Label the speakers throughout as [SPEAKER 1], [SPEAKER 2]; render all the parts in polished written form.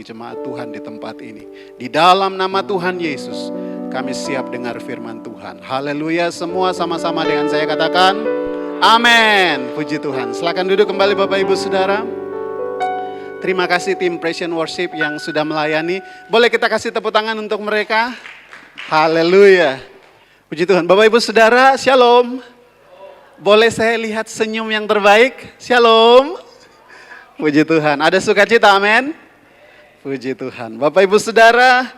[SPEAKER 1] Jemaat Tuhan di tempat ini. Di dalam nama Tuhan Yesus, kami siap dengar firman Tuhan. Haleluya, semua sama-sama dengan saya katakan, amin. Puji Tuhan. Silakan duduk kembali Bapak Ibu Saudara. Terima kasih tim Praise and Worship yang sudah melayani. Boleh kita kasih tepuk tangan untuk mereka? Haleluya. Puji Tuhan. Bapak Ibu Saudara, Shalom. Boleh saya lihat senyum yang terbaik? Shalom. Puji Tuhan. Ada sukacita, amin. Puji Tuhan. Bapak Ibu Saudara,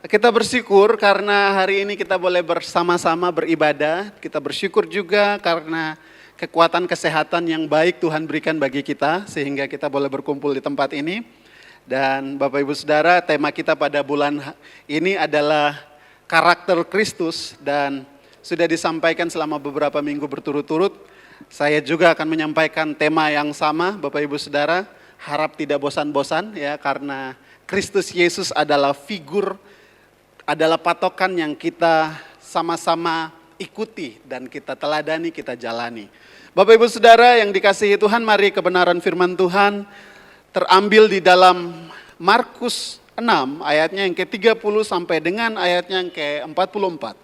[SPEAKER 1] kita bersyukur karena hari ini kita boleh bersama-sama beribadah. Kita bersyukur juga karena kekuatan kesehatan yang baik Tuhan berikan bagi kita sehingga kita boleh berkumpul di tempat ini. Dan Bapak Ibu Saudara, tema kita pada bulan ini adalah karakter Kristus dan sudah disampaikan selama beberapa minggu berturut-turut. Saya juga akan menyampaikan tema yang sama, Bapak Ibu Saudara. Harap tidak bosan-bosan ya, karena Kristus Yesus adalah figur, adalah patokan yang kita sama-sama ikuti dan kita teladani, kita jalani. Bapak Ibu Saudara yang dikasihi Tuhan, mari kebenaran firman Tuhan terambil di dalam Markus 6 ayatnya yang ke-30 sampai dengan ayatnya yang ke-44.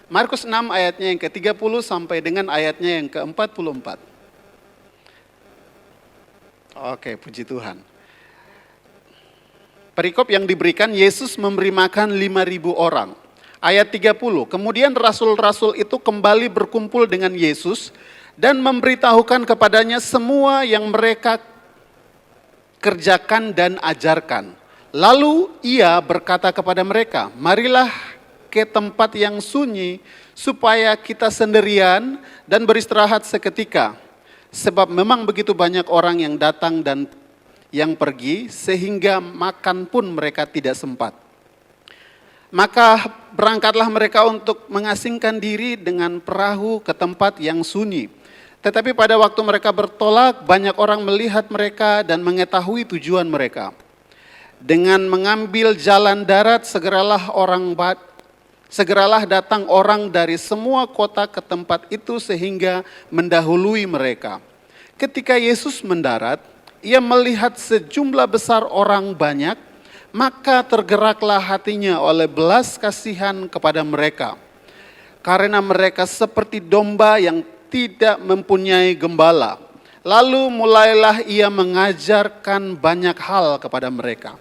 [SPEAKER 1] Markus 6 ayatnya yang ke-30 sampai dengan ayatnya yang ke-44. Oke, puji Tuhan. Perikop yang diberikan, Yesus memberi makan 5.000 orang. Ayat 30, kemudian rasul-rasul itu kembali berkumpul dengan Yesus dan memberitahukan kepadanya semua yang mereka kerjakan dan ajarkan. Lalu ia berkata kepada mereka, marilah ke tempat yang sunyi supaya kita sendirian dan beristirahat seketika. Sebab memang begitu banyak orang yang datang dan yang pergi sehingga makan pun mereka tidak sempat. Maka berangkatlah mereka untuk mengasingkan diri dengan perahu ke tempat yang sunyi. Tetapi pada waktu mereka bertolak, banyak orang melihat mereka dan mengetahui tujuan mereka. Dengan mengambil jalan darat, segeralah datang orang dari semua kota ke tempat itu sehingga mendahului mereka. Ketika Yesus mendarat, ia melihat sejumlah besar orang banyak, maka tergeraklah hatinya oleh belas kasihan kepada mereka. Karena mereka seperti domba yang tidak mempunyai gembala. Lalu mulailah ia mengajarkan banyak hal kepada mereka.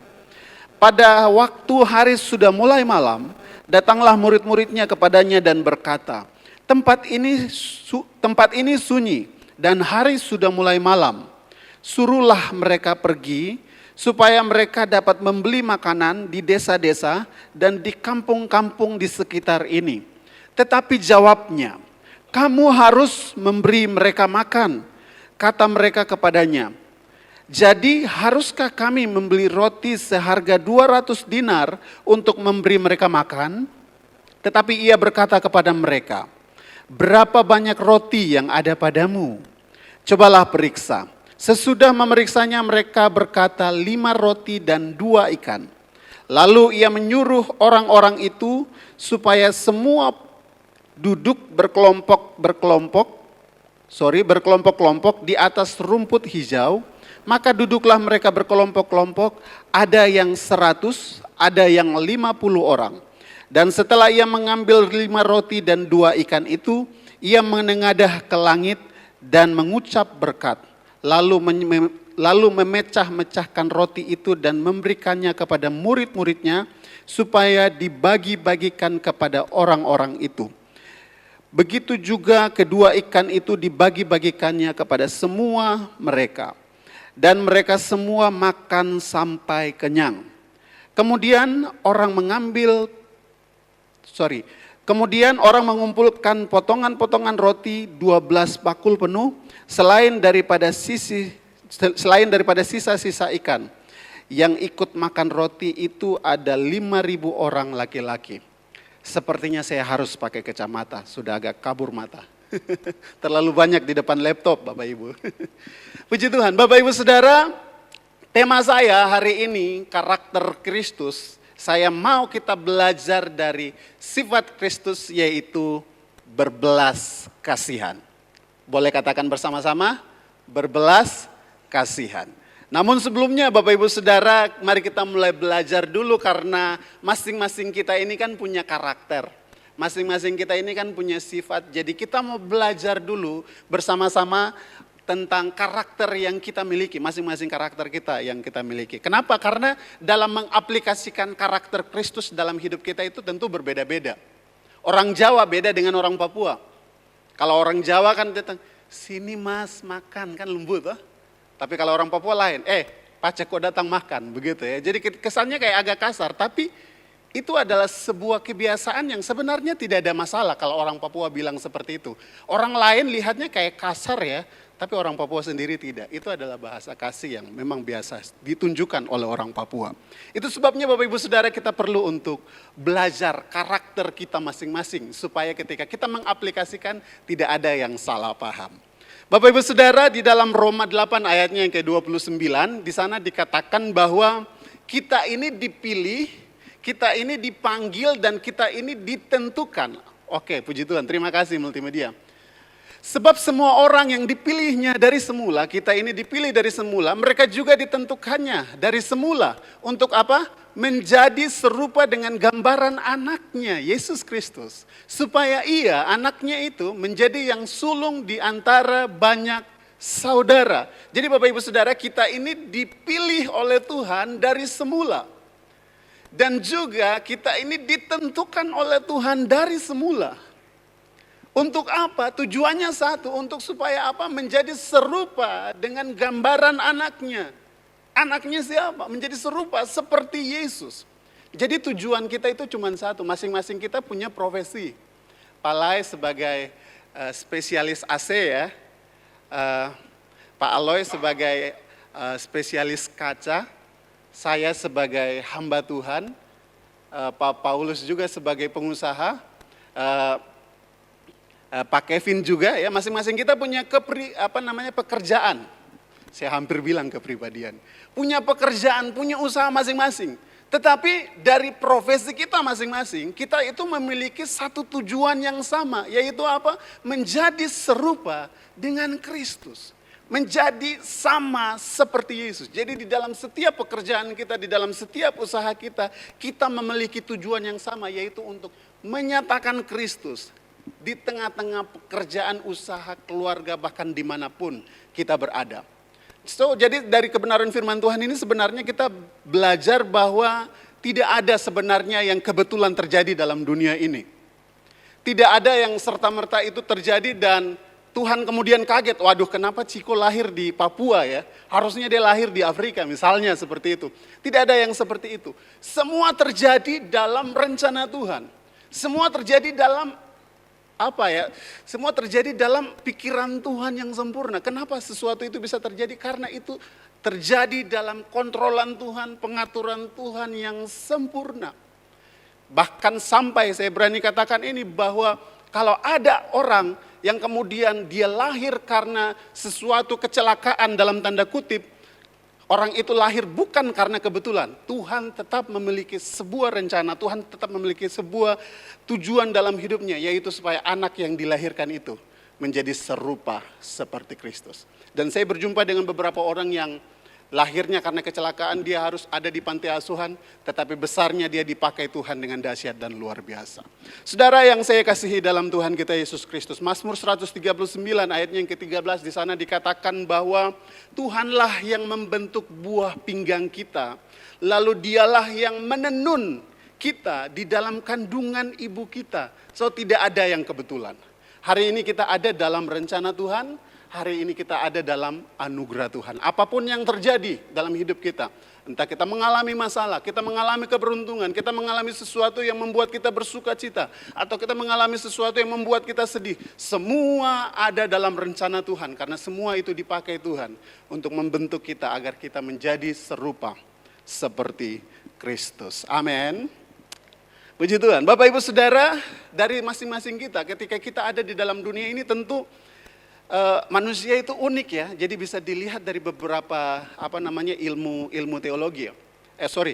[SPEAKER 1] Pada waktu hari sudah mulai malam, datanglah murid-muridnya kepadanya dan berkata, tempat ini sunyi dan hari sudah mulai malam. Suruhlah mereka pergi supaya mereka dapat membeli makanan di desa-desa dan di kampung-kampung di sekitar ini. Tetapi jawabnya, kamu harus memberi mereka makan. Kata mereka kepadanya, jadi haruskah kami membeli roti seharga 200 dinar untuk memberi mereka makan? Tetapi ia berkata kepada mereka, berapa banyak roti yang ada padamu? Cobalah periksa. Sesudah memeriksanya mereka berkata 5 roti dan 2 ikan. Lalu ia menyuruh orang-orang itu supaya semua duduk berkelompok-kelompok di atas rumput hijau. Maka duduklah mereka berkelompok-kelompok, ada yang 100, ada yang 50 orang. Dan setelah ia mengambil 5 roti dan 2 ikan itu, ia menengadah ke langit dan mengucap berkat. Lalu memecah-mecahkan roti itu dan memberikannya kepada murid-muridnya supaya dibagi-bagikan kepada orang-orang itu. Begitu juga kedua ikan itu dibagi-bagikannya kepada semua mereka. Dan mereka semua makan sampai kenyang. Kemudian orang mengumpulkan potongan-potongan roti 12 bakul penuh selain daripada sisa-sisa ikan. Yang ikut makan roti itu ada 5.000 orang laki-laki. Sepertinya saya harus pakai kacamata, sudah agak kabur mata. Terlalu banyak di depan laptop Bapak Ibu. Puji Tuhan, Bapak Ibu Saudara, tema saya hari ini karakter Kristus. Saya mau kita belajar dari sifat Kristus yaitu berbelas kasihan. Boleh katakan bersama-sama, berbelas kasihan. Namun sebelumnya Bapak Ibu Saudara, mari kita mulai belajar dulu karena masing-masing kita ini kan punya karakter. Masing-masing kita ini kan punya sifat. Jadi kita mau belajar dulu bersama-sama tentang karakter yang kita miliki, masing-masing karakter kita yang kita miliki. Kenapa? Karena dalam mengaplikasikan karakter Kristus dalam hidup kita itu tentu berbeda-beda. Orang Jawa beda dengan orang Papua. Kalau orang Jawa kan datang, sini mas makan, kan lembut toh. Tapi kalau orang Papua lain, pacek kok datang makan, begitu ya. Jadi kesannya kayak agak kasar, tapi itu adalah sebuah kebiasaan yang sebenarnya tidak ada masalah kalau orang Papua bilang seperti itu. Orang lain lihatnya kayak kasar ya, tapi orang Papua sendiri tidak. Itu adalah bahasa kasih yang memang biasa ditunjukkan oleh orang Papua. Itu sebabnya Bapak Ibu Saudara kita perlu untuk belajar karakter kita masing-masing. Supaya ketika kita mengaplikasikan tidak ada yang salah paham. Bapak Ibu Saudara, di dalam Roma 8 ayatnya yang ke-29, di sana dikatakan bahwa kita ini dipilih, kita ini dipanggil, dan kita ini ditentukan. Oke, puji Tuhan, terima kasih multimedia. Sebab semua orang yang dipilihnya dari semula, kita ini dipilih dari semula, mereka juga ditentukannya dari semula. Untuk apa? Menjadi serupa dengan gambaran anaknya, Yesus Kristus. Supaya ia, anaknya itu, menjadi yang sulung di antara banyak saudara. Jadi Bapak Ibu Saudara, kita ini dipilih oleh Tuhan dari semula. Dan juga kita ini ditentukan oleh Tuhan dari semula. Untuk apa? Tujuannya satu, untuk supaya apa? Menjadi serupa dengan gambaran anaknya. Anaknya siapa? Menjadi serupa seperti Yesus. Jadi tujuan kita itu cuma satu, masing-masing kita punya profesi. Palai sebagai spesialis AC ya, Pak Aloy sebagai spesialis kaca, saya sebagai hamba Tuhan, Pak Paulus juga sebagai pengusaha, Pak Kevin juga ya, masing-masing kita punya pekerjaan. Saya hampir bilang kepribadian. Punya pekerjaan, punya usaha masing-masing. Tetapi dari profesi kita masing-masing, kita itu memiliki satu tujuan yang sama, yaitu apa? Menjadi serupa dengan Kristus. Menjadi sama seperti Yesus. Jadi di dalam setiap pekerjaan kita, di dalam setiap usaha kita, kita memiliki tujuan yang sama, yaitu untuk menyatakan Kristus di tengah-tengah pekerjaan, usaha, keluarga, bahkan dimanapun kita berada. Jadi dari kebenaran firman Tuhan ini sebenarnya kita belajar bahwa tidak ada sebenarnya yang kebetulan terjadi dalam dunia ini. Tidak ada yang serta-merta itu terjadi dan Tuhan kemudian kaget, waduh kenapa Ciko lahir di Papua ya, harusnya dia lahir di Afrika misalnya seperti itu. Tidak ada yang seperti itu. Semua terjadi dalam rencana Tuhan. Semua terjadi dalam semua terjadi dalam pikiran Tuhan yang sempurna. Kenapa sesuatu itu bisa terjadi? Karena itu terjadi dalam kontrolan Tuhan, pengaturan Tuhan yang sempurna. Bahkan sampai saya berani katakan ini bahwa kalau ada orang yang kemudian dia lahir karena sesuatu kecelakaan dalam tanda kutip, orang itu lahir bukan karena kebetulan. Tuhan tetap memiliki sebuah rencana, Tuhan tetap memiliki sebuah tujuan dalam hidupnya, yaitu supaya anak yang dilahirkan itu menjadi serupa seperti Kristus. Dan saya berjumpa dengan beberapa orang yang lahirnya karena kecelakaan, dia harus ada di panti asuhan, tetapi besarnya dia dipakai Tuhan dengan dahsyat dan luar biasa. Saudara yang saya kasihi dalam Tuhan kita Yesus Kristus, Mazmur 139 ayatnya yang ke-13 di sana dikatakan bahwa Tuhanlah yang membentuk buah pinggang kita, lalu dialah yang menenun kita di dalam kandungan ibu kita. So tidak ada yang kebetulan. Hari ini kita ada dalam rencana Tuhan. Hari ini kita ada dalam anugerah Tuhan. Apapun yang terjadi dalam hidup kita, entah kita mengalami masalah, kita mengalami keberuntungan, kita mengalami sesuatu yang membuat kita bersuka cita, atau kita mengalami sesuatu yang membuat kita sedih, semua ada dalam rencana Tuhan, karena semua itu dipakai Tuhan untuk membentuk kita agar kita menjadi serupa seperti Kristus. Amin. Puji Tuhan. Bapak Ibu Saudara, dari masing-masing kita, ketika kita ada di dalam dunia ini tentu manusia itu unik ya, jadi bisa dilihat dari beberapa ilmu teologi.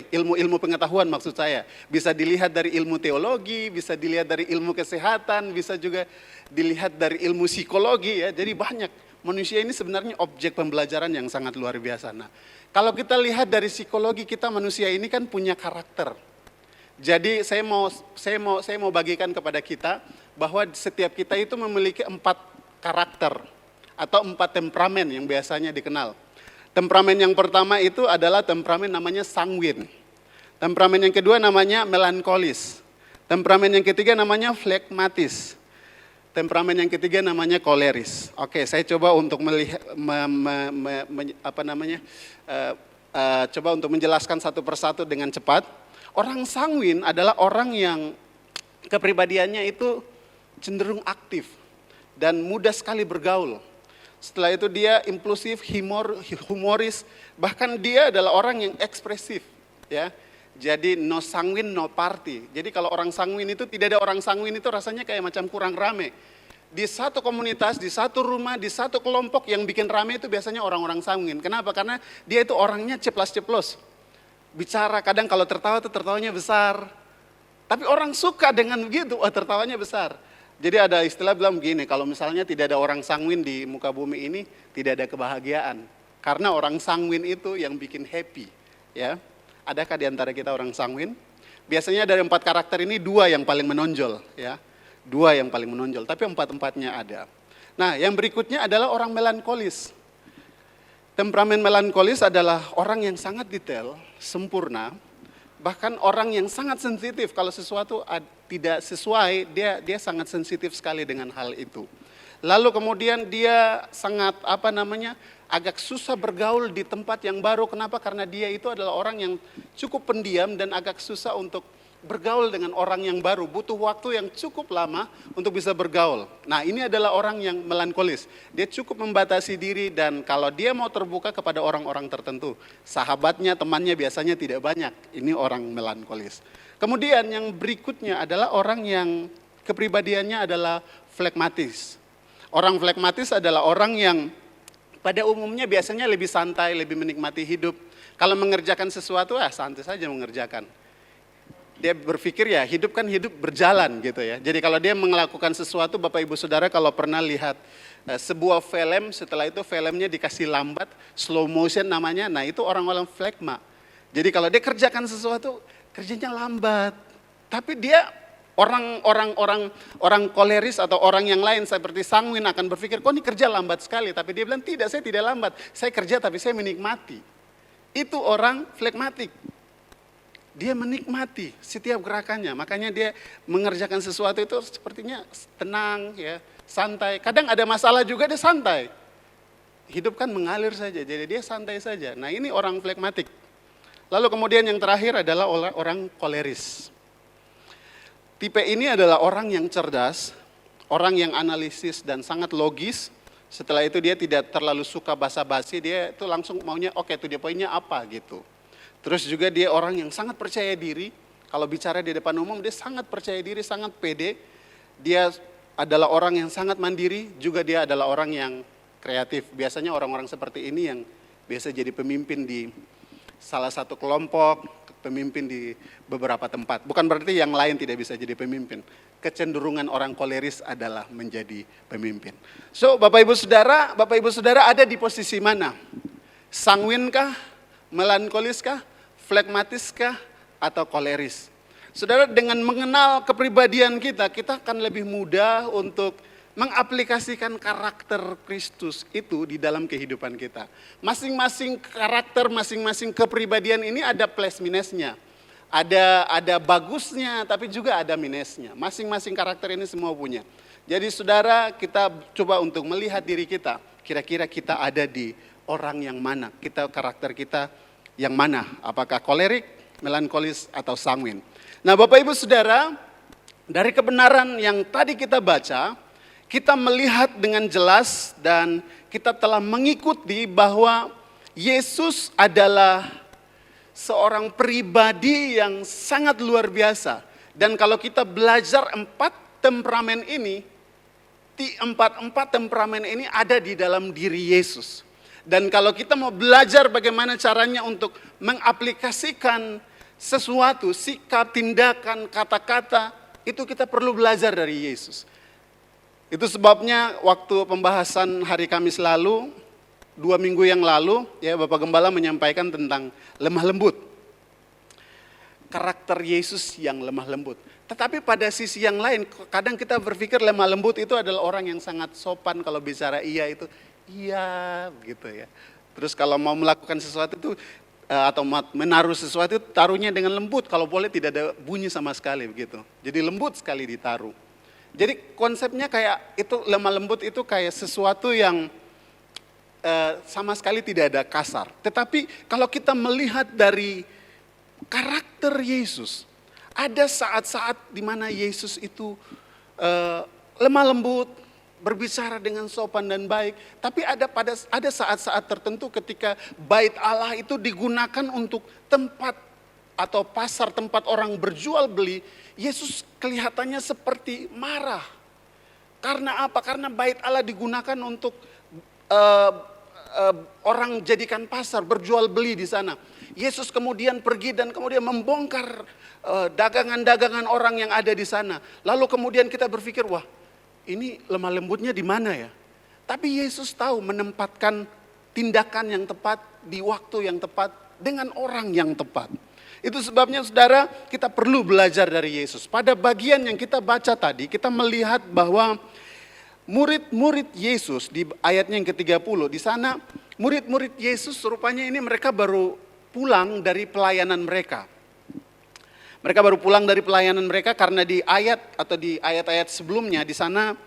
[SPEAKER 1] Ilmu pengetahuan maksud saya. Bisa dilihat dari ilmu teologi, bisa dilihat dari ilmu kesehatan, bisa juga dilihat dari ilmu psikologi ya. Jadi banyak manusia ini sebenarnya objek pembelajaran yang sangat luar biasa. Nah, kalau kita lihat dari psikologi kita, manusia ini kan punya karakter. Jadi saya mau bagikan kepada kita bahwa setiap kita itu memiliki 4 karakter atau 4 temperamen yang biasanya dikenal. Temperamen yang pertama itu adalah temperamen namanya sanguin. Temperamen yang kedua namanya melankolis. Temperamen yang ketiga namanya flegmatis. Temperamen yang ketiga namanya koleris. Oke, saya coba untuk melihat, coba untuk menjelaskan satu persatu dengan cepat. Orang sanguin adalah orang yang kepribadiannya itu cenderung aktif dan mudah sekali bergaul. Setelah itu dia impulsif, humoris, bahkan dia adalah orang yang ekspresif, ya. Jadi no sanguin, no party. Jadi kalau orang sanguin itu, tidak ada orang sanguin itu rasanya kayak macam kurang rame. Di satu komunitas, di satu rumah, di satu kelompok yang bikin rame itu biasanya orang-orang sanguin. Kenapa? Karena dia itu orangnya ceplas-ceplos. Bicara kadang kalau tertawa itu tertawanya besar. Tapi orang suka dengan begitu, tertawanya besar. Jadi ada istilah bilang begini, kalau misalnya tidak ada orang sanguin di muka bumi ini, tidak ada kebahagiaan. Karena orang sanguin itu yang bikin happy, ya. Adakah di antara kita orang sanguin? Biasanya dari 4 karakter ini 2 yang paling menonjol, ya. 2 yang paling menonjol, tapi 4-empatnya ada. Nah, yang berikutnya adalah orang melankolis. Temperamen melankolis adalah orang yang sangat detail, sempurna, bahkan orang yang sangat sensitif. Kalau sesuatu tidak sesuai, dia sangat sensitif sekali dengan hal itu. Lalu kemudian dia sangat agak susah bergaul di tempat yang baru. Kenapa? Karena dia itu adalah orang yang cukup pendiam dan agak susah untuk bergaul dengan orang yang baru, butuh waktu yang cukup lama untuk bisa bergaul. Nah, ini adalah orang yang melankolis. Dia cukup membatasi diri dan kalau dia mau terbuka kepada orang-orang tertentu, sahabatnya, temannya biasanya tidak banyak. Ini orang melankolis. Kemudian yang berikutnya adalah orang yang kepribadiannya adalah flegmatis. Orang flegmatis adalah orang yang pada umumnya biasanya lebih santai, lebih menikmati hidup. Kalau mengerjakan sesuatu, santai saja mengerjakan. Dia berpikir ya hidup kan hidup berjalan gitu ya. Jadi kalau dia melakukan sesuatu, Bapak Ibu Saudara kalau pernah lihat sebuah film, setelah itu filmnya dikasih lambat, slow motion namanya, nah itu orang-orang flegma. Jadi kalau dia kerjakan sesuatu, kerjanya lambat. Tapi dia orang koleris atau orang yang lain seperti sanguin akan berpikir, kok ini kerja lambat sekali. Tapi dia bilang tidak, saya tidak lambat. Saya kerja tapi saya menikmati. Itu orang flegmatik. Dia menikmati setiap gerakannya, makanya dia mengerjakan sesuatu itu sepertinya tenang, ya, santai. Kadang ada masalah juga dia santai. Hidup kan mengalir saja, jadi dia santai saja. Nah ini orang flegmatik. Lalu kemudian yang terakhir adalah orang koleris. Tipe ini adalah orang yang cerdas, orang yang analisis dan sangat logis. Setelah itu dia tidak terlalu suka basa-basi, dia itu langsung maunya oke, itu dia poinnya apa gitu. Terus juga dia orang yang sangat percaya diri, kalau bicara di depan umum dia sangat percaya diri, sangat pede. Dia adalah orang yang sangat mandiri, juga dia adalah orang yang kreatif. Biasanya orang-orang seperti ini yang biasa jadi pemimpin di salah satu kelompok, pemimpin di beberapa tempat. Bukan berarti yang lain tidak bisa jadi pemimpin. Kecenderungan orang koleris adalah menjadi pemimpin. So, Bapak Ibu Saudara ada di posisi mana? Sanguinkah? Melankoliskah? Flegmatiskah? Atau koleris? Saudara, dengan mengenal kepribadian kita akan lebih mudah untuk mengaplikasikan karakter Kristus itu di dalam kehidupan kita. Masing-masing karakter, masing-masing kepribadian ini ada plus minusnya. Ada bagusnya, tapi juga ada minusnya. Masing-masing karakter ini semua punya. Jadi saudara, kita coba untuk melihat diri kita. Kira-kira kita ada di orang yang mana? Karakter kita yang mana? Apakah kolerik, melankolis, atau sanguin? Nah Bapak Ibu Saudara, dari kebenaran yang tadi kita baca, kita melihat dengan jelas dan kita telah mengikuti bahwa Yesus adalah seorang pribadi yang sangat luar biasa. Dan kalau kita belajar 4 temperamen ini, empat temperamen ini ada di dalam diri Yesus. Dan kalau kita mau belajar bagaimana caranya untuk mengaplikasikan sesuatu, sikap, tindakan, kata-kata, itu kita perlu belajar dari Yesus. Itu sebabnya waktu pembahasan hari Kamis lalu, 2 minggu yang lalu, ya Bapak Gembala menyampaikan tentang lemah lembut. Karakter Yesus yang lemah lembut. Tetapi pada sisi yang lain, kadang kita berpikir lemah lembut itu adalah orang yang sangat sopan, kalau bicara iya itu, iya gitu ya. Terus kalau mau melakukan sesuatu itu, atau menaruh sesuatu itu taruhnya dengan lembut, kalau boleh tidak ada bunyi sama sekali begitu. Jadi lembut sekali ditaruh. Jadi konsepnya kayak itu, lemah lembut itu kayak sesuatu yang sama sekali tidak ada kasar. Tetapi kalau kita melihat dari karakter Yesus, ada saat-saat di mana Yesus itu lemah lembut, berbicara dengan sopan dan baik. Tapi ada saat-saat tertentu ketika bait Allah itu digunakan untuk tempat atau pasar, tempat orang berjual beli. Yesus kelihatannya seperti marah. Karena apa? Karena bait Allah digunakan untuk orang jadikan pasar, berjual beli di sana. Yesus kemudian pergi dan kemudian membongkar dagangan-dagangan orang yang ada di sana. Lalu kemudian kita berpikir, wah ini lemah lembutnya di mana ya? Tapi Yesus tahu menempatkan tindakan yang tepat di waktu yang tepat dengan orang yang tepat. Itu sebabnya saudara, kita perlu belajar dari Yesus. Pada bagian yang kita baca tadi, kita melihat bahwa murid-murid Yesus di ayatnya yang ke-30, di sana murid-murid Yesus rupanya ini mereka baru pulang dari pelayanan mereka. Mereka baru pulang dari pelayanan mereka karena di ayat atau di ayat-ayat sebelumnya di sana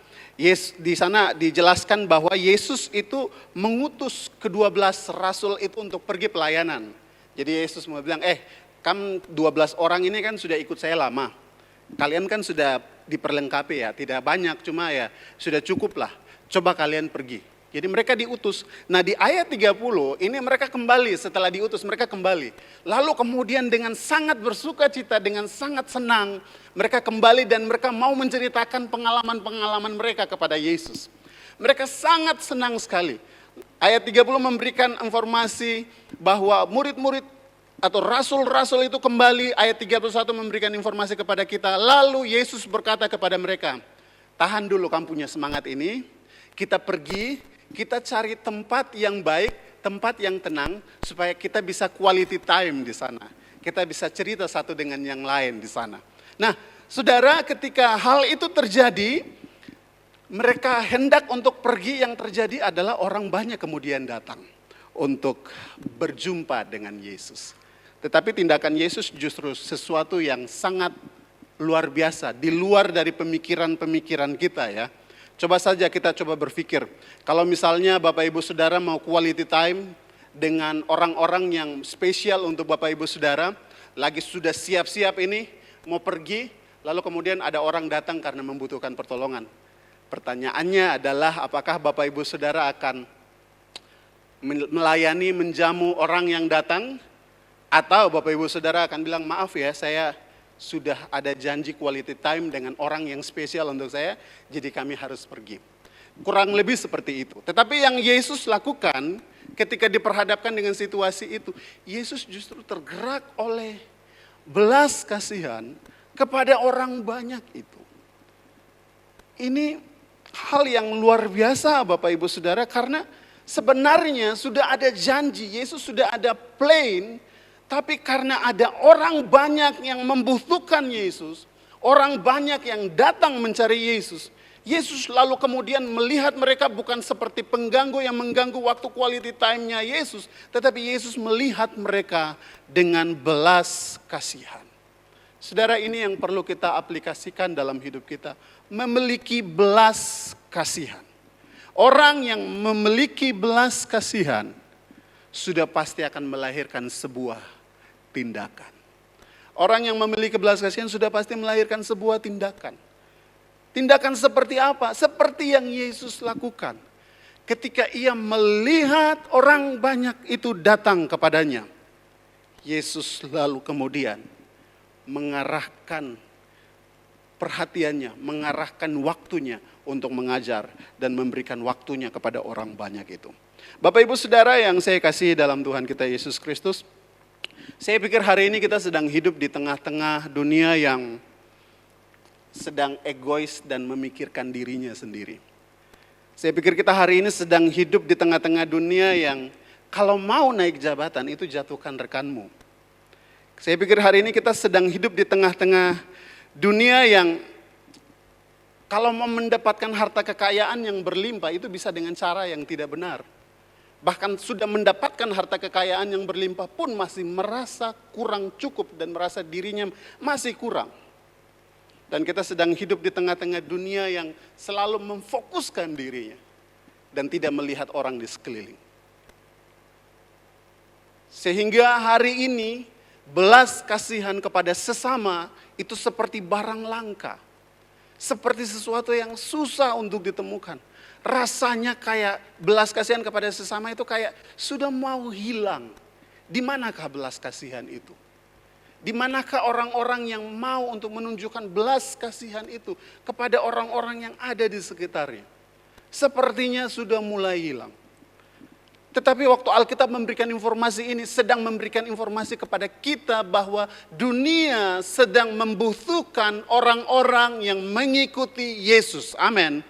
[SPEAKER 1] dijelaskan bahwa Yesus itu mengutus ke-12 rasul itu untuk pergi pelayanan. Jadi Yesus mau bilang, kamu 12 orang ini kan sudah ikut saya lama. Kalian kan sudah diperlengkapi ya, tidak banyak cuma ya sudah cukup lah. Coba kalian pergi. Jadi mereka diutus. Nah di ayat 30 ini mereka kembali, setelah diutus mereka kembali. Lalu kemudian dengan sangat bersuka cita, dengan sangat senang mereka kembali dan mereka mau menceritakan pengalaman-pengalaman mereka kepada Yesus. Mereka sangat senang sekali. Ayat 30 memberikan informasi bahwa murid-murid atau rasul-rasul itu kembali. Ayat 31 memberikan informasi kepada kita. Lalu Yesus berkata kepada mereka, tahan dulu kamu punya semangat ini. Kita pergi, kita cari tempat yang baik, tempat yang tenang, supaya kita bisa quality time di sana. Kita bisa cerita satu dengan yang lain di sana. Nah, saudara, ketika hal itu terjadi, mereka hendak untuk pergi, yang terjadi adalah orang banyak kemudian datang untuk berjumpa dengan Yesus. Tetapi tindakan Yesus justru sesuatu yang sangat luar biasa, di luar dari pemikiran-pemikiran kita ya. Coba saja kita coba berpikir, kalau misalnya Bapak Ibu Saudara mau quality time dengan orang-orang yang spesial untuk Bapak Ibu Saudara, lagi sudah siap-siap ini, mau pergi, lalu kemudian ada orang datang karena membutuhkan pertolongan. Pertanyaannya adalah apakah Bapak Ibu Saudara akan melayani, menjamu orang yang datang, atau Bapak Ibu Saudara akan bilang, maaf ya, saya sudah ada janji quality time dengan orang yang spesial untuk saya, jadi kami harus pergi. Kurang lebih seperti itu. Tetapi yang Yesus lakukan ketika diperhadapkan dengan situasi itu, Yesus justru tergerak oleh belas kasihan kepada orang banyak itu. Ini hal yang luar biasa Bapak Ibu Saudara, karena sebenarnya sudah ada janji, Yesus sudah ada plan. Tapi karena ada orang banyak yang membutuhkan Yesus, orang banyak yang datang mencari Yesus, Yesus lalu kemudian melihat mereka bukan seperti pengganggu yang mengganggu waktu quality time-nya Yesus, tetapi Yesus melihat mereka dengan belas kasihan. Saudara, ini yang perlu kita aplikasikan dalam hidup kita, memiliki belas kasihan. Orang yang memiliki belas kasihan sudah pasti akan melahirkan sebuah tindakan. Orang yang memiliki belas kasihan sudah pasti melahirkan sebuah tindakan. Tindakan seperti apa? Seperti yang Yesus lakukan. Ketika ia melihat orang banyak itu datang kepadanya, Yesus lalu kemudian mengarahkan perhatiannya, mengarahkan waktunya untuk mengajar dan memberikan waktunya kepada orang banyak itu. Bapak Ibu Saudara yang saya kasih dalam Tuhan kita Yesus Kristus, saya pikir hari ini kita sedang hidup di tengah-tengah dunia yang sedang egois dan memikirkan dirinya sendiri. Saya pikir kita hari ini sedang hidup di tengah-tengah dunia yang kalau mau naik jabatan itu jatuhkan rekanmu. Saya pikir hari ini kita sedang hidup di tengah-tengah dunia yang kalau mau mendapatkan harta kekayaan yang berlimpah itu bisa dengan cara yang tidak benar. Bahkan sudah mendapatkan harta kekayaan yang berlimpah pun masih merasa kurang cukup dan merasa dirinya masih kurang. Dan kita sedang hidup di tengah-tengah dunia yang selalu memfokuskan dirinya dan tidak melihat orang di sekeliling. Sehingga hari ini belas kasihan kepada sesama itu seperti barang langka. Seperti sesuatu yang susah untuk ditemukan. Rasanya kayak belas kasihan kepada sesama itu kayak sudah mau hilang. Di manakah belas kasihan itu? Di manakah orang-orang yang mau untuk menunjukkan belas kasihan itu kepada orang-orang yang ada di sekitarnya? Sepertinya sudah mulai hilang. Tetapi waktu Alkitab memberikan informasi ini, sedang memberikan informasi kepada kita bahwa dunia sedang membutuhkan orang-orang yang mengikuti Yesus. Amin.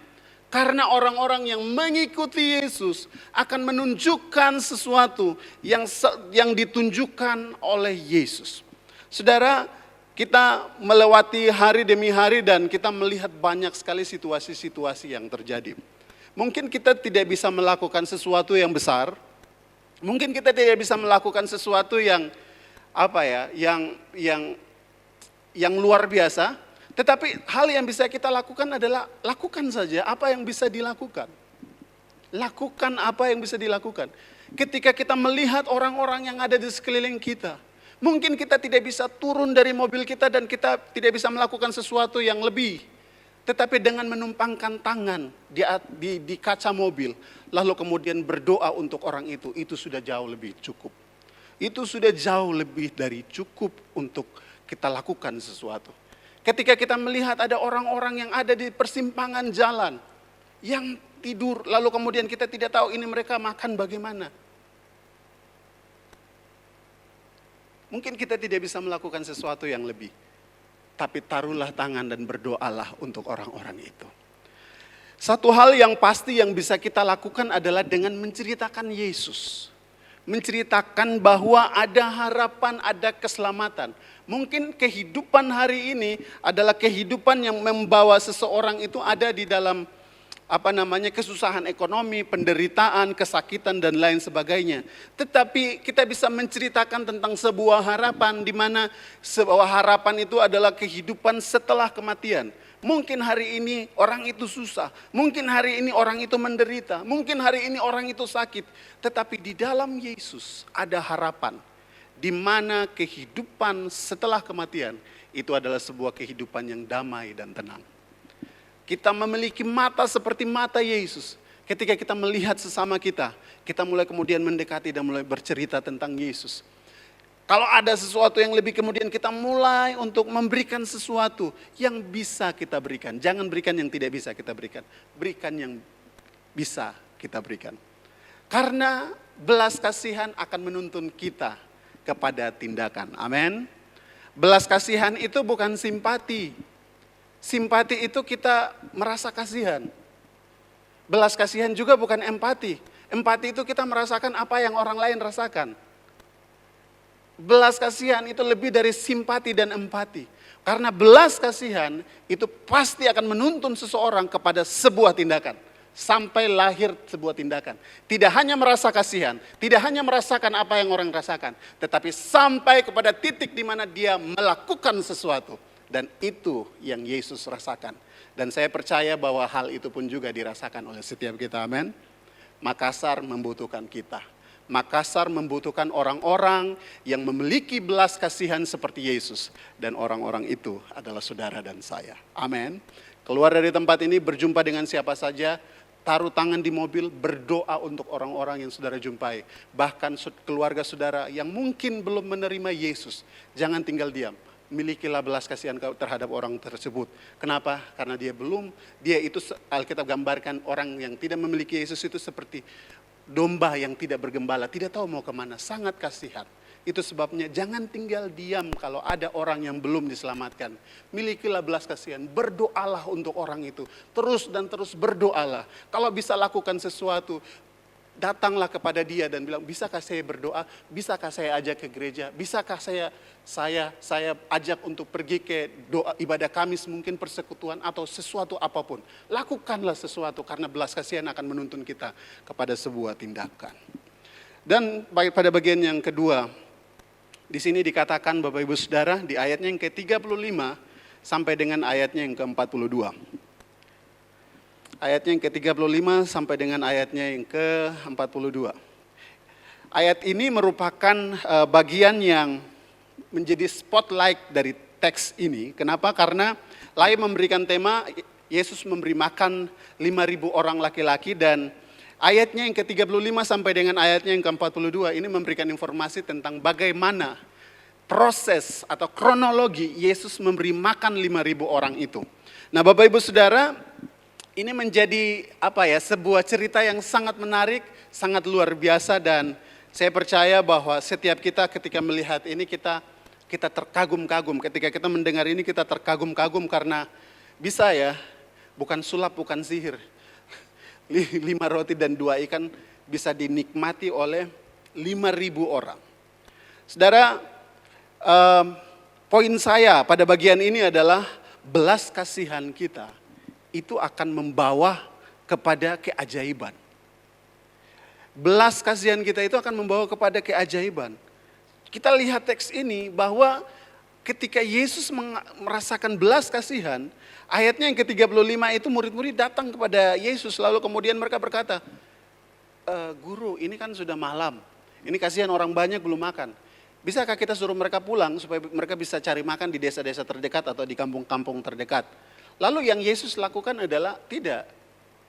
[SPEAKER 1] Karena orang-orang yang mengikuti Yesus akan menunjukkan sesuatu yang ditunjukkan oleh Yesus. Saudara, kita melewati hari demi hari dan kita melihat banyak sekali situasi-situasi yang terjadi. Mungkin kita tidak bisa melakukan sesuatu yang besar. Mungkin kita tidak bisa melakukan sesuatu yang yang luar biasa. Tetapi hal yang bisa kita lakukan adalah lakukan saja apa yang bisa dilakukan. Lakukan apa yang bisa dilakukan. Ketika kita melihat orang-orang yang ada di sekeliling kita, mungkin kita tidak bisa turun dari mobil kita dan kita tidak bisa melakukan sesuatu yang lebih. Tetapi dengan menumpangkan tangan di kaca mobil, lalu kemudian berdoa untuk orang itu sudah jauh lebih cukup. Itu sudah jauh lebih dari cukup untuk kita lakukan sesuatu. Ketika kita melihat ada orang-orang yang ada di persimpangan jalan, yang tidur, lalu kemudian kita tidak tahu ini mereka makan bagaimana. Mungkin kita tidak bisa melakukan sesuatu yang lebih. Tapi taruhlah tangan dan berdoalah untuk orang-orang itu. Satu hal yang pasti yang bisa kita lakukan adalah dengan menceritakan Yesus. Menceritakan bahwa ada harapan, ada keselamatan. Mungkin kehidupan hari ini adalah kehidupan yang membawa seseorang itu ada di dalam kesusahan ekonomi, penderitaan, kesakitan dan lain sebagainya. Tetapi kita bisa menceritakan tentang sebuah harapan di mana sebuah harapan itu adalah kehidupan setelah kematian. Mungkin hari ini orang itu susah, mungkin hari ini orang itu menderita, mungkin hari ini orang itu sakit. Tetapi di dalam Yesus ada harapan di mana kehidupan setelah kematian itu adalah sebuah kehidupan yang damai dan tenang. Kita memiliki mata seperti mata Yesus. Ketika kita melihat sesama kita mulai kemudian mendekati dan mulai bercerita tentang Yesus. Kalau ada sesuatu yang lebih kemudian kita mulai untuk memberikan sesuatu yang bisa kita berikan. Jangan berikan yang tidak bisa kita berikan. Berikan yang bisa kita berikan. Karena belas kasihan akan menuntun kita kepada tindakan. Amin. Belas kasihan itu bukan simpati. Simpati itu kita merasa kasihan. Belas kasihan juga bukan empati. Empati itu kita merasakan apa yang orang lain rasakan. Belas kasihan itu lebih dari simpati dan empati. Karena belas kasihan itu pasti akan menuntun seseorang kepada sebuah tindakan. Sampai lahir sebuah tindakan. Tidak hanya merasa kasihan, tidak hanya merasakan apa yang orang rasakan. Tetapi sampai kepada titik di mana dia melakukan sesuatu. Dan itu yang Yesus rasakan. Dan saya percaya bahwa hal itu pun juga dirasakan oleh setiap kita. Amin. Makassar membutuhkan kita. Makassar membutuhkan orang-orang yang memiliki belas kasihan seperti Yesus. Dan orang-orang itu adalah saudara dan saya. Amin. Keluar dari tempat ini berjumpa dengan siapa saja. Taruh tangan di mobil, berdoa untuk orang-orang yang saudara jumpai. Bahkan keluarga saudara yang mungkin belum menerima Yesus. Jangan tinggal diam. Milikilah belas kasihan terhadap orang tersebut. Kenapa? Karena dia itu Alkitab gambarkan orang yang tidak memiliki Yesus itu seperti domba yang tidak bergembala, tidak tahu mau kemana, sangat kasihan. Itu sebabnya jangan tinggal diam kalau ada orang yang belum diselamatkan. Milikilah belas kasihan, berdoalah untuk orang itu. Terus dan terus berdoalah. Kalau bisa lakukan sesuatu, datanglah kepada dia dan bilang, bisakah saya berdoa? Bisakah saya ajak ke gereja? Bisakah saya ajak untuk pergi ke doa ibadah Kamis, mungkin persekutuan atau sesuatu apapun. Lakukanlah sesuatu karena belas kasihan akan menuntun kita kepada sebuah tindakan. Dan pada bagian yang kedua, di sini dikatakan Bapak Ibu Saudara di ayatnya yang ke-35 sampai dengan ayatnya yang ke-42. Ayatnya yang ke-35 sampai dengan ayatnya yang ke-42. Ayat ini merupakan bagian yang menjadi spotlight dari teks ini. Kenapa? Karena lain memberikan tema Yesus memberi makan 5.000 orang laki-laki, dan ayatnya yang ke-35 sampai dengan ayatnya yang ke-42 ini memberikan informasi tentang bagaimana proses atau kronologi Yesus memberi makan 5.000 orang itu. Nah, Bapak Ibu Saudara, ini menjadi sebuah cerita yang sangat menarik, sangat luar biasa, dan saya percaya bahwa setiap kita ketika melihat ini kita terkagum-kagum. Ketika kita mendengar ini kita terkagum-kagum karena bisa bukan sulap, bukan sihir. 5 roti dan 2 ikan bisa dinikmati oleh 5.000 orang. Saudara, poin saya pada bagian ini adalah belas kasihan kita itu akan membawa kepada keajaiban. Belas kasihan kita itu akan membawa kepada keajaiban. Kita lihat teks ini bahwa ketika Yesus merasakan belas kasihan, ayatnya yang ke-35 itu murid-murid datang kepada Yesus, lalu kemudian mereka berkata, Guru, ini kan sudah malam, ini kasihan orang banyak belum makan. Bisakah kita suruh mereka pulang supaya mereka bisa cari makan di desa-desa terdekat atau di kampung-kampung terdekat? Lalu yang Yesus lakukan adalah tidak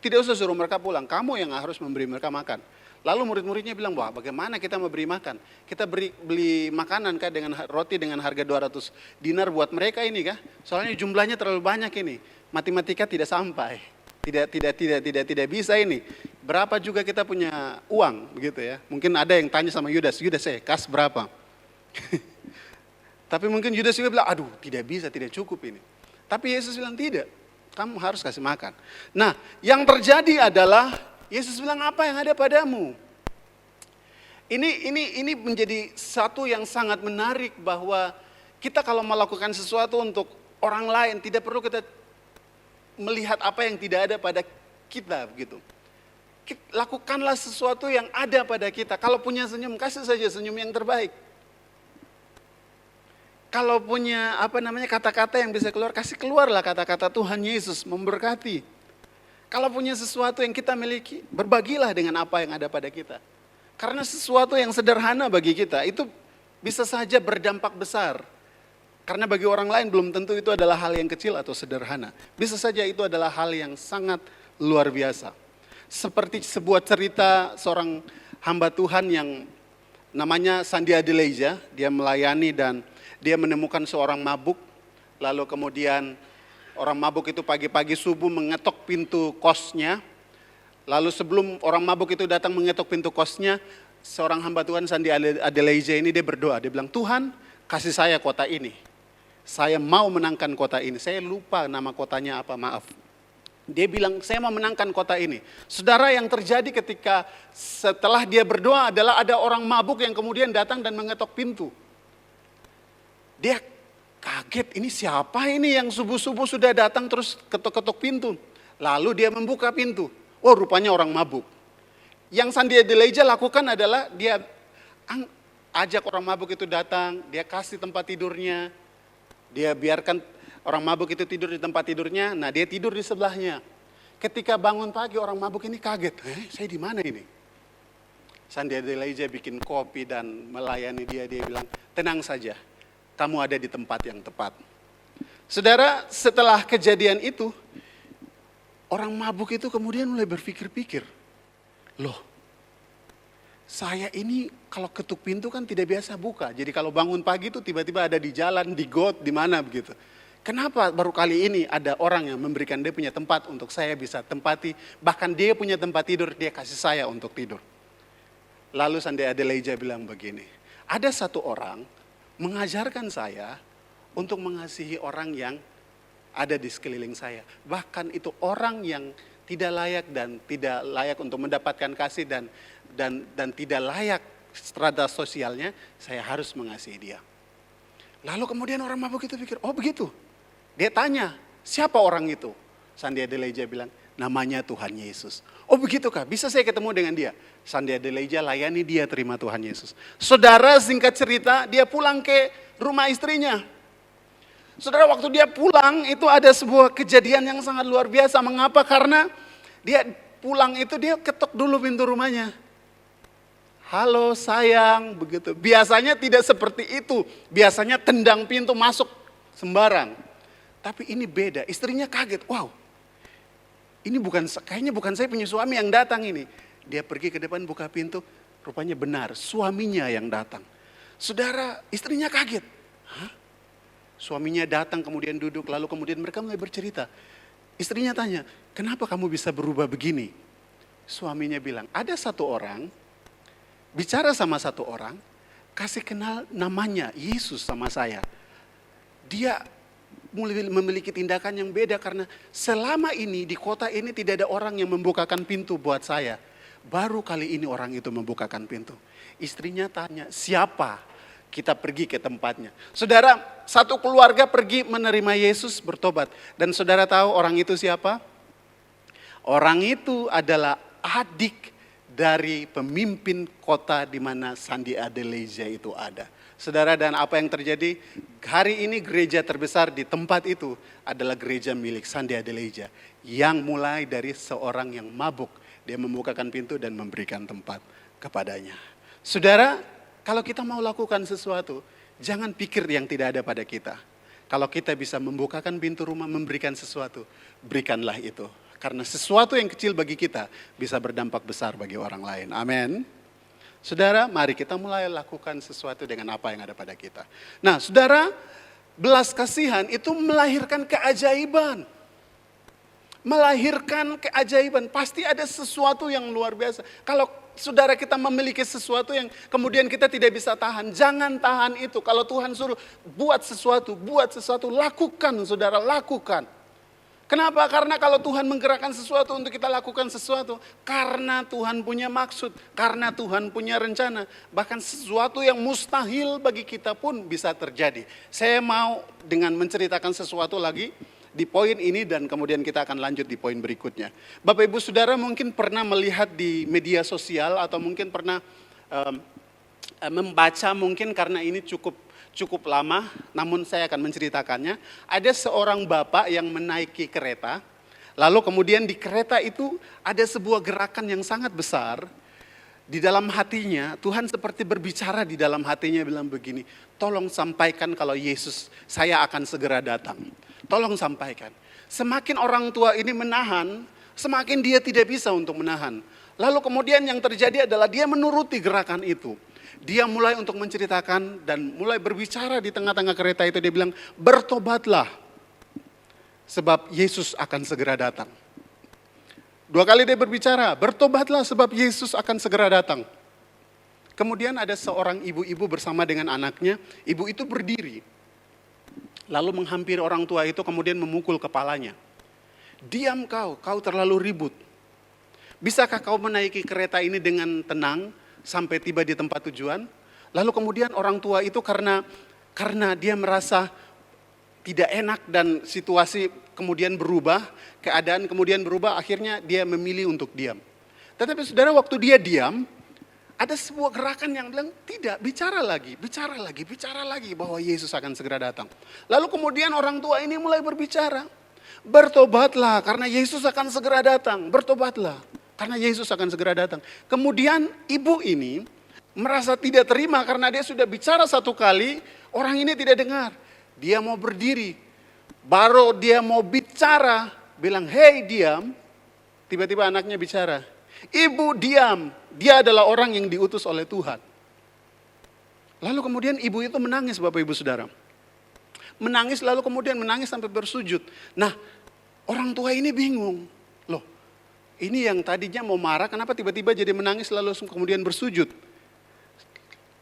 [SPEAKER 1] usah suruh mereka pulang, kamu yang harus memberi mereka makan. Lalu murid-muridnya bilang, wah bagaimana kita memberi makan? Kita beli makanan kah dengan roti dengan harga 200 dinar buat mereka ini kah? Soalnya jumlahnya terlalu banyak ini. Matematika tidak sampai. Tidak bisa ini. Berapa juga kita punya uang begitu ya. Mungkin ada yang tanya sama Yudas, kas berapa? Tapi mungkin Yudas juga bilang, aduh tidak bisa, tidak cukup ini. Tapi Yesus bilang tidak, kamu harus kasih makan. Nah, yang terjadi adalah Yesus bilang, apa yang ada padamu? Ini menjadi satu yang sangat menarik bahwa kita kalau melakukan sesuatu untuk orang lain tidak perlu kita melihat apa yang tidak ada pada kita begitu. Lakukanlah sesuatu yang ada pada kita. Kalau punya senyum, kasih saja senyum yang terbaik. Kalau punya kata-kata yang bisa keluar, kasih keluarlah kata-kata Tuhan Yesus memberkati. Kalau punya sesuatu yang kita miliki, berbagilah dengan apa yang ada pada kita. Karena sesuatu yang sederhana bagi kita, itu bisa saja berdampak besar. Karena bagi orang lain belum tentu itu adalah hal yang kecil atau sederhana. Bisa saja itu adalah hal yang sangat luar biasa. Seperti sebuah cerita seorang hamba Tuhan yang namanya Sandy Adelaide, dia melayani dan dia menemukan seorang mabuk, lalu kemudian orang mabuk itu pagi-pagi subuh mengetok pintu kosnya. Lalu sebelum orang mabuk itu datang mengetok pintu kosnya, seorang hamba Tuhan Sandy Adelaide ini dia berdoa. Dia bilang, Tuhan kasih saya kota ini. Saya mau menangkan kota ini. Saya lupa nama kotanya apa, maaf. Dia bilang, saya mau menangkan kota ini. Saudara, yang terjadi ketika setelah dia berdoa adalah ada orang mabuk yang kemudian datang dan mengetok pintu. Dia kaget, ini siapa ini yang subuh-subuh sudah datang terus ketok-ketok pintu. Lalu dia membuka pintu. Oh, rupanya orang mabuk. Yang Sandy Adelaide lakukan adalah dia ajak orang mabuk itu datang, dia kasih tempat tidurnya. Dia biarkan orang mabuk itu tidur di tempat tidurnya, nah dia tidur di sebelahnya. Ketika bangun pagi orang mabuk ini kaget, saya di mana ini? Sandy Adelaide bikin kopi dan melayani dia bilang, tenang saja. Kamu ada di tempat yang tepat. Saudara, setelah kejadian itu, orang mabuk itu kemudian mulai berpikir-pikir. Loh, saya ini kalau ketuk pintu kan tidak biasa buka. Jadi kalau bangun pagi itu tiba-tiba ada di jalan, di got, di mana begitu. Kenapa baru kali ini ada orang yang memberikan dia punya tempat untuk saya bisa tempati. Bahkan dia punya tempat tidur, dia kasih saya untuk tidur. Lalu Sandy Adelaide bilang begini, Ada satu orang mengajarkan saya untuk mengasihi orang yang ada di sekeliling saya. Bahkan itu orang yang tidak layak dan tidak layak untuk mendapatkan kasih dan tidak layak strata sosialnya, saya harus mengasihi dia. Lalu kemudian orang mabuk itu pikir, oh begitu. Dia tanya, siapa orang itu? Sandy Adelaja bilang, namanya Tuhan Yesus. Oh begitu kah? Bisa saya ketemu dengan dia? Sandy Adelaja layani dia terima Tuhan Yesus. Saudara, singkat cerita, dia pulang ke rumah istrinya. Saudara, waktu dia pulang itu ada sebuah kejadian yang sangat luar biasa. Mengapa? Karena dia pulang itu dia ketok dulu pintu rumahnya. Halo sayang, begitu. Biasanya tidak seperti itu. Biasanya tendang pintu masuk sembarang. Tapi ini beda. Istrinya kaget. Wow, ini kayaknya bukan saya punya suami yang datang ini. Dia pergi ke depan buka pintu. Rupanya benar, suaminya yang datang. Saudara, istrinya kaget. Hah? Suaminya datang kemudian duduk. Lalu kemudian mereka mulai bercerita. Istrinya tanya, kenapa kamu bisa berubah begini? Suaminya bilang, ada satu orang bicara sama satu orang, kasih kenal namanya Yesus sama saya. Dia mulai memiliki tindakan yang beda karena selama ini di kota ini tidak ada orang yang membukakan pintu buat saya. Baru kali ini orang itu membukakan pintu. Istrinya tanya, siapa? Kita pergi ke tempatnya. Saudara, satu keluarga pergi menerima Yesus bertobat. Dan saudara tahu orang itu siapa? Orang itu adalah adik dari pemimpin kota di mana Sandy Adelaja itu ada. Saudara, dan apa yang terjadi? Hari ini gereja terbesar di tempat itu adalah gereja milik Sandy Adelaja. Yang mulai dari seorang yang mabuk, dia membukakan pintu dan memberikan tempat kepadanya. Saudara, kalau kita mau lakukan sesuatu, jangan pikir yang tidak ada pada kita. Kalau kita bisa membukakan pintu rumah, memberikan sesuatu, berikanlah itu. Karena sesuatu yang kecil bagi kita bisa berdampak besar bagi orang lain. Amin. Saudara, mari kita mulai lakukan sesuatu dengan apa yang ada pada kita. Nah, saudara, belas kasihan itu melahirkan keajaiban. Melahirkan keajaiban. Pasti ada sesuatu yang luar biasa. Kalau saudara kita memiliki sesuatu yang kemudian kita tidak bisa tahan, jangan tahan itu. Kalau Tuhan suruh buat sesuatu, lakukan saudara, lakukan. Kenapa? Karena kalau Tuhan menggerakkan sesuatu untuk kita lakukan sesuatu, karena Tuhan punya maksud, karena Tuhan punya rencana. Bahkan sesuatu yang mustahil bagi kita pun bisa terjadi. Saya mau dengan menceritakan sesuatu lagi di poin ini dan kemudian kita akan lanjut di poin berikutnya. Bapak Ibu Saudara mungkin pernah melihat di media sosial atau mungkin pernah membaca mungkin karena ini cukup lama, namun saya akan menceritakannya. Ada seorang bapak yang menaiki kereta, lalu kemudian di kereta itu ada sebuah gerakan yang sangat besar. Di dalam hatinya, Tuhan seperti berbicara di dalam hatinya bilang begini, tolong sampaikan kalau Yesus, saya akan segera datang. Tolong sampaikan. Semakin orang tua ini menahan, semakin dia tidak bisa untuk menahan. Lalu kemudian yang terjadi adalah dia menuruti gerakan itu. Dia mulai untuk menceritakan dan mulai berbicara di tengah-tengah kereta itu. Dia bilang, bertobatlah sebab Yesus akan segera datang. 2 kali dia berbicara, bertobatlah sebab Yesus akan segera datang. Kemudian ada seorang ibu-ibu bersama dengan anaknya. Ibu itu berdiri, lalu menghampiri orang tua itu kemudian memukul kepalanya. Diam kau terlalu ribut. Bisakah kau menaiki kereta ini dengan tenang sampai tiba di tempat tujuan? Lalu kemudian orang tua itu karena dia merasa tidak enak dan situasi kemudian berubah, keadaan kemudian berubah, akhirnya dia memilih untuk diam. Tetapi saudara, waktu dia diam, ada sebuah gerakan yang bilang, tidak, bicara lagi bahwa Yesus akan segera datang. Lalu kemudian orang tua ini mulai berbicara, bertobatlah karena Yesus akan segera datang, bertobatlah karena Yesus akan segera datang. Kemudian ibu ini merasa tidak terima karena dia sudah bicara satu kali, orang ini tidak dengar. Dia mau berdiri, baru dia mau bicara, bilang, hei diam, tiba-tiba anaknya bicara, ibu diam, dia adalah orang yang diutus oleh Tuhan. Lalu kemudian ibu itu menangis, Bapak Ibu Saudara. Menangis lalu kemudian menangis sampai bersujud. Nah, orang tua ini bingung. Loh, ini yang tadinya mau marah, kenapa tiba-tiba jadi menangis lalu kemudian bersujud?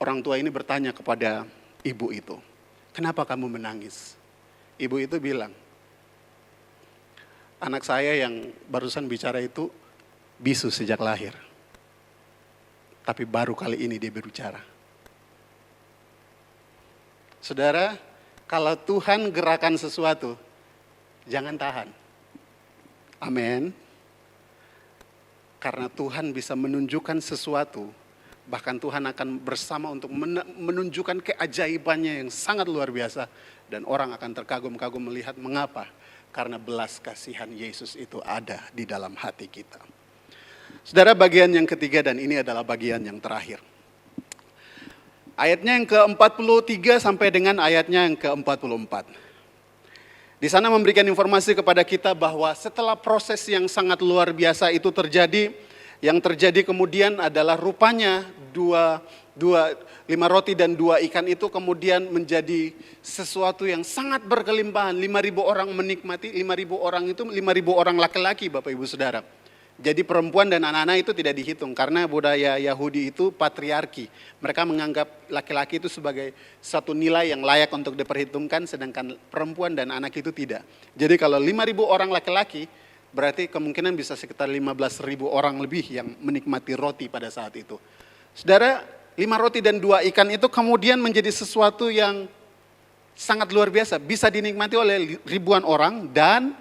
[SPEAKER 1] Orang tua ini bertanya kepada ibu itu, "Kenapa kamu menangis?" Ibu itu bilang, "Anak saya yang barusan bicara itu bisu sejak lahir. Tapi baru kali ini dia berbicara." Saudara, kalau Tuhan gerakan sesuatu, jangan tahan. Amin. Karena Tuhan bisa menunjukkan sesuatu, bahkan Tuhan akan bersama untuk menunjukkan keajaibannya yang sangat luar biasa. Dan orang akan terkagum-kagum melihat mengapa. Karena belas kasihan Yesus itu ada di dalam hati kita. Saudara, bagian yang ketiga dan ini adalah bagian yang terakhir. Ayatnya yang ke-43 sampai dengan ayatnya yang ke-44. Di sana memberikan informasi kepada kita bahwa setelah proses yang sangat luar biasa itu terjadi, yang terjadi kemudian adalah rupanya 5 roti dan 2 ikan itu kemudian menjadi sesuatu yang sangat berkelimpahan. 5.000 orang menikmati, 5.000 orang itu 5.000 orang laki-laki, Bapak Ibu Saudara. Jadi perempuan dan anak-anak itu tidak dihitung karena budaya Yahudi itu patriarki. Mereka menganggap laki-laki itu sebagai satu nilai yang layak untuk diperhitungkan, sedangkan perempuan dan anak itu tidak. Jadi kalau 5.000 orang laki-laki, berarti kemungkinan bisa sekitar 15.000 orang lebih yang menikmati roti pada saat itu. Saudara, 5 roti dan 2 ikan itu kemudian menjadi sesuatu yang sangat luar biasa. Bisa dinikmati oleh ribuan orang dan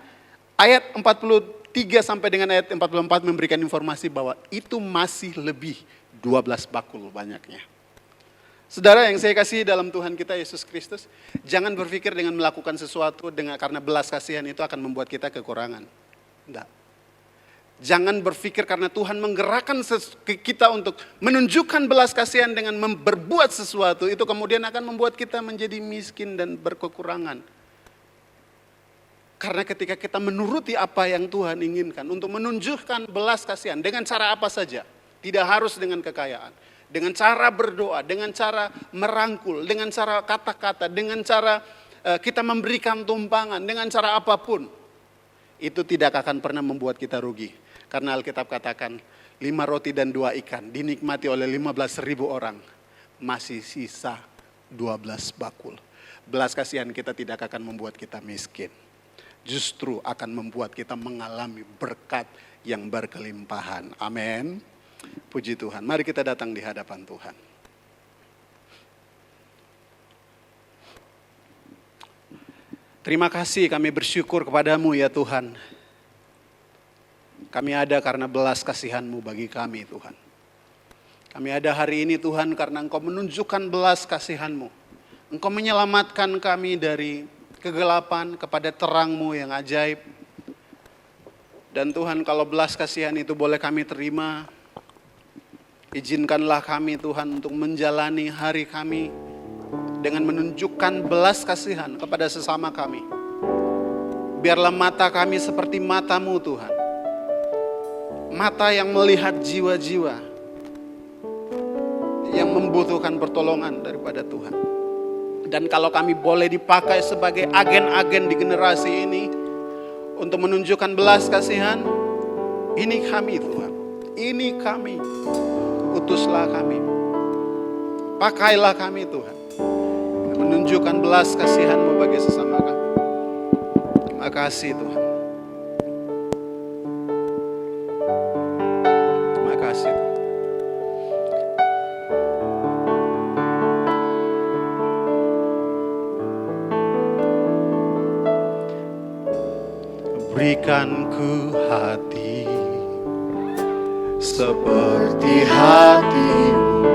[SPEAKER 1] ayat 43 sampai dengan ayat 44 memberikan informasi bahwa itu masih lebih 12 bakul banyaknya. Saudara yang saya kasih dalam Tuhan kita Yesus Kristus, jangan berpikir dengan melakukan sesuatu karena belas kasihan itu akan membuat kita kekurangan. Tidak. Jangan berpikir karena Tuhan menggerakkan kita untuk menunjukkan belas kasihan dengan berbuat sesuatu, itu kemudian akan membuat kita menjadi miskin dan berkekurangan. Karena ketika kita menuruti apa yang Tuhan inginkan untuk menunjukkan belas kasihan dengan cara apa saja, tidak harus dengan kekayaan, dengan cara berdoa, dengan cara merangkul, dengan cara kata-kata, dengan cara kita memberikan tumpangan, dengan cara apapun, itu tidak akan pernah membuat kita rugi. Karena Alkitab katakan 5 roti dan 2 ikan dinikmati oleh 15.000 orang, masih sisa 12 bakul. Belas kasihan kita tidak akan membuat kita miskin. Justru akan membuat kita mengalami berkat yang berkelimpahan. Amin. Puji Tuhan. Mari kita datang di hadapan Tuhan. Terima kasih, kami bersyukur kepadamu ya Tuhan. Kami ada karena belas kasihan-Mu bagi kami Tuhan. Kami ada hari ini Tuhan karena Engkau menunjukkan belas kasihan-Mu. Engkau menyelamatkan kami dari kegelapan kepada terang-Mu yang ajaib. Dan Tuhan, kalau belas kasihan itu boleh kami terima, izinkanlah kami Tuhan untuk menjalani hari kami dengan menunjukkan belas kasihan kepada sesama kami. Biarlah mata kami seperti mata-Mu Tuhan. Mata yang melihat jiwa-jiwa yang membutuhkan pertolongan daripada Tuhan. Dan kalau kami boleh dipakai sebagai agen-agen di generasi ini untuk menunjukkan belas kasihan, ini kami Tuhan, ini kami, utuslah kami, pakailah kami Tuhan, menunjukkan belas kasihan-Mu bagi sesama kami. Terima kasih Tuhan. Terima kasih Tuhan. Berikan ku hati seperti hati-Mu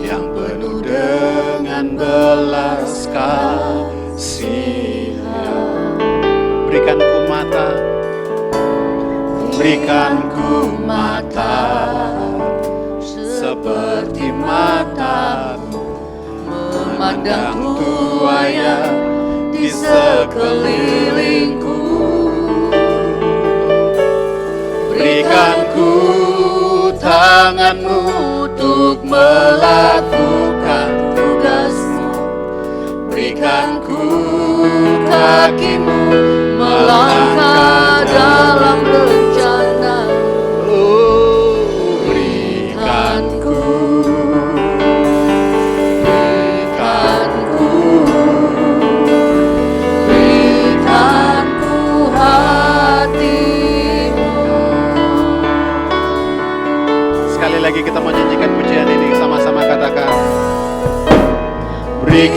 [SPEAKER 1] yang penuh dengan belas kasihan. Berikan ku mata, berikan ku mata seperti mata-Mu memandang tuaya di sekelilingku. Berikan ku tangan-Mu untuk melakukan tugas-Mu. Berikan ku kaki-Mu melangkah dalam rencana.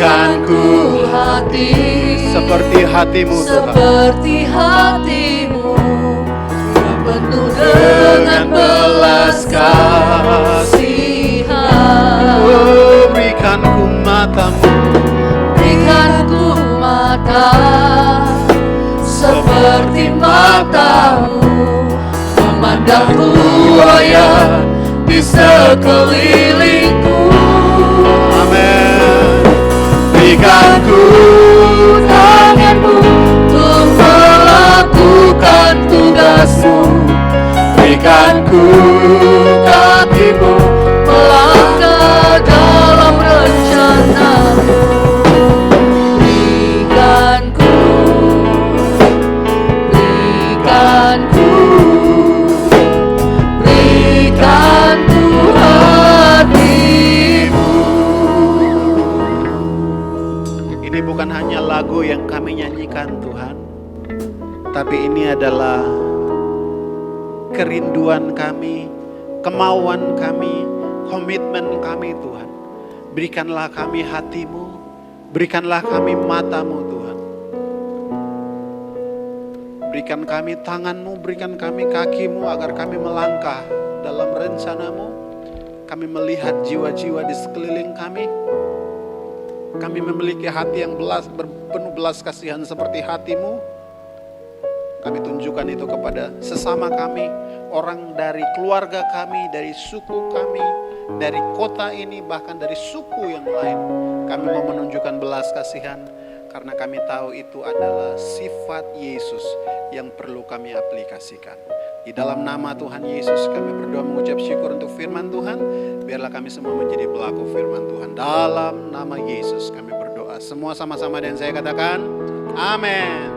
[SPEAKER 1] Berikan ku
[SPEAKER 2] hati
[SPEAKER 1] seperti hatimu Tuhan.
[SPEAKER 2] seperti hatimu, penuh dengan belas kasihan.
[SPEAKER 1] Oh, berikan ku matamu,
[SPEAKER 2] Berikan ku mata seperti matamu, memandang buaya di sekelilingku.
[SPEAKER 1] amin.
[SPEAKER 2] Berikan ku tanganmu untuk melakukan tugasmu. Berikan ku kakimu melangkah dalam rencanamu. Berikan ku hatimu.
[SPEAKER 1] Ini bukan hanya lagu yang kami nyanyikan Tuhan, tapi ini adalah kerinduan kami, kemauan kami, komitmen kami Tuhan. Berikanlah kami hatimu, berikanlah kami matamu Tuhan. Berikan kami tanganmu, berikan kami kakimu agar kami melangkah dalam rencanamu. Kami melihat jiwa-jiwa di sekeliling kami. Kami memiliki hati yang penuh belas kasihan seperti hatimu. Kami tunjukkan itu kepada sesama kami, orang dari keluarga kami, dari suku kami, dari kota ini, bahkan dari suku yang lain. Kami mau menunjukkan belas kasihan karena kami tahu itu adalah sifat Yesus yang perlu kami aplikasikan. Di dalam nama Tuhan Yesus kami berdoa mengucap syukur untuk firman Tuhan. Biarlah kami semua menjadi pelaku firman Tuhan. Dalam nama Yesus kami berdoa. Semua sama-sama dan saya katakan amin.